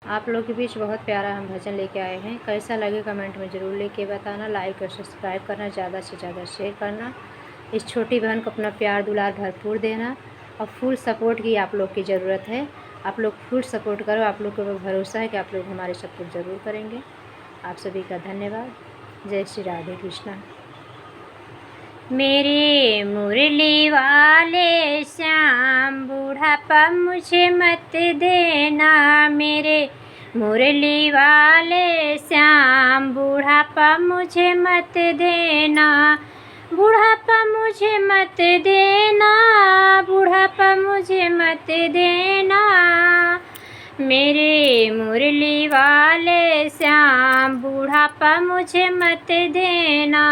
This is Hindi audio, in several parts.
आप लोग के बीच बहुत प्यारा हम भजन लेके आए हैं। कैसा लगे कमेंट में ज़रूर लेके बताना। लाइक और सब्सक्राइब करना, ज़्यादा से ज़्यादा शेयर करना। इस छोटी बहन को अपना प्यार दुलार भरपूर देना और फुल सपोर्ट की आप लोग की ज़रूरत है। आप लोग फुल सपोर्ट करो। आप लोग को भरोसा है कि आप लोग हमारे सपोर्ट ज़रूर करेंगे। आप सभी का धन्यवाद। जय श्री राधे कृष्णा। मेरे मुरली वाले श्याम बुढ़ापा मुझे मत देना। मेरे मुरली वाले श्याम बुढ़ापा मुझे मत देना। बुढ़ापा मुझे मत देना। बुढ़ापा मुझे मत देना। मेरे मुरली वाले श्याम बुढ़ापा मुझे मत देना।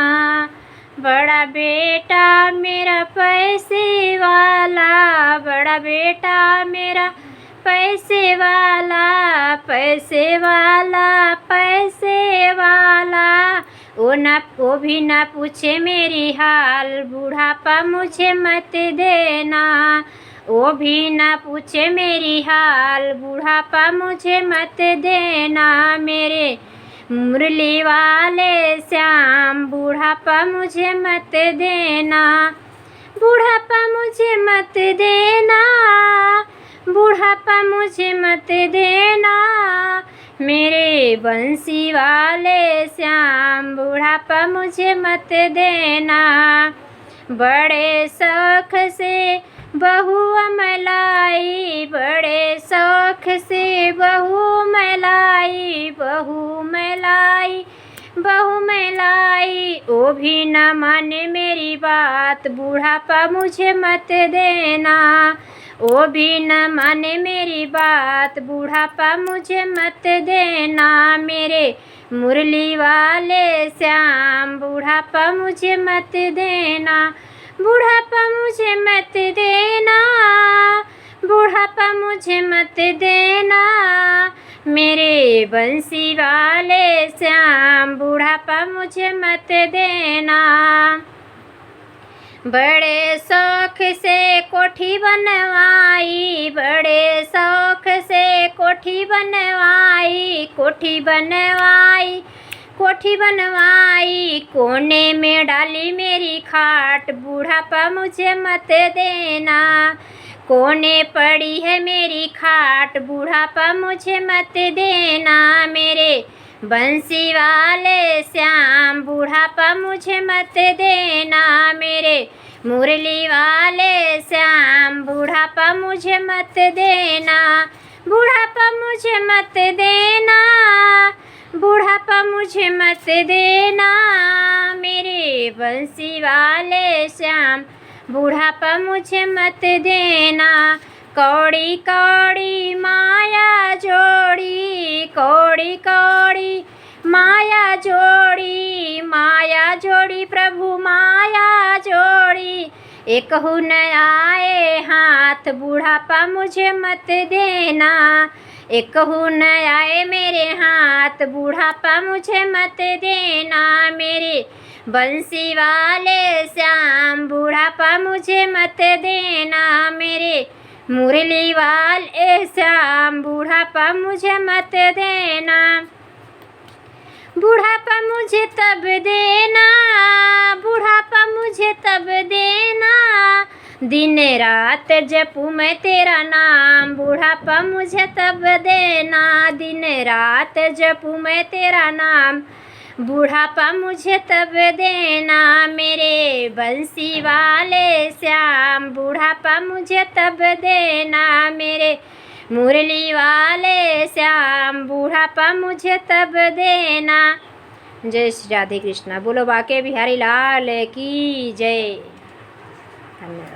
बड़ा बेटा मेरा पैसे वाला, बड़ा बेटा मेरा पैसे वाला, पैसे वाला, पैसे वाला। वो भी ना पूछे मेरी हाल, बुढ़ापा मुझे मत देना। वो भी ना पूछे मेरी हाल, बुढ़ापा मुझे मत देना। मेरे मुरली वाले श्याम बुढ़ापा मुझे मत देना। बुढ़ापा मुझे मत देना। बुढ़ापा मुझे मत देना। मेरे बंसी वाले श्याम बुढ़ापा मुझे मत देना। बड़े शौक से बहू मलाई, बड़े शौक से बहू मलाई, बहू मलाई, बहू मलाई। वो भी न माने मेरी बात, बुढ़ापा मुझे मत देना। वो भी न माने मेरी बात, बुढ़ापा मुझे मत देना। मेरे मुरली वाले श्याम बुढ़ापा मुझे मत देना। बुढ़ापा मुझे मत देना। बुढ़ापा मुझे मत देना। मेरे बंसी वाले श्याम बुढ़ापा मुझे मत देना। बड़े शौक से कोठी बनवाई, बड़े शौक से कोठी बनवाई, कोठी बनवाई, कोठी बनवाई। कोने में डाली मेरी खाट, बुढ़ापा मुझे मत देना। कोने पड़ी है मेरी खाट, बुढ़ापा मुझे मत देना। मेरे बंसी वाले श्याम बुढ़ापा मुझे मत देना। मेरे मुरली वाले श्याम बुढ़ापा मुझे मत देना। बुढ़ापा मुझे मत देना। बुढ़ापा मुझे मत देना। मेरे बंसी वाले श्याम बुढ़ापा मुझे मत देना। कौड़ी कौड़ी माया जोड़ी, कौड़ी कौड़ी माया जोड़ी, माया जोड़ी प्रभु माया जोड़ी। एक न आए हाथ, बुढ़ापा मुझे मत देना। एक न आए मेरे हाथ, बुढ़ापा मुझे मत देना। मेरे बंसी वाले श्याम बुढ़ापा मुझे मत देना। मेरे मुरली वाले श्याम बुढ़ापा मुझे मत देना। बुढ़ापा मुझे तब देना। बुढ़ापा मुझे तब देना। दिन रात जपूं मैं तेरा नाम, बुढ़ापा मुझे तब देना। दिन रात जपूं मैं तेरा नाम, बुढ़ापा मुझे तब देना। मेरे बंसी वाले श्याम बुढ़ापा मुझे तब देना। मेरे मुरली वाले श्याम बुढ़ापा मुझे तब देना। जय श्री राधे कृष्णा। बोलो बाके बिहारी लाल की जय। धन्यवाद।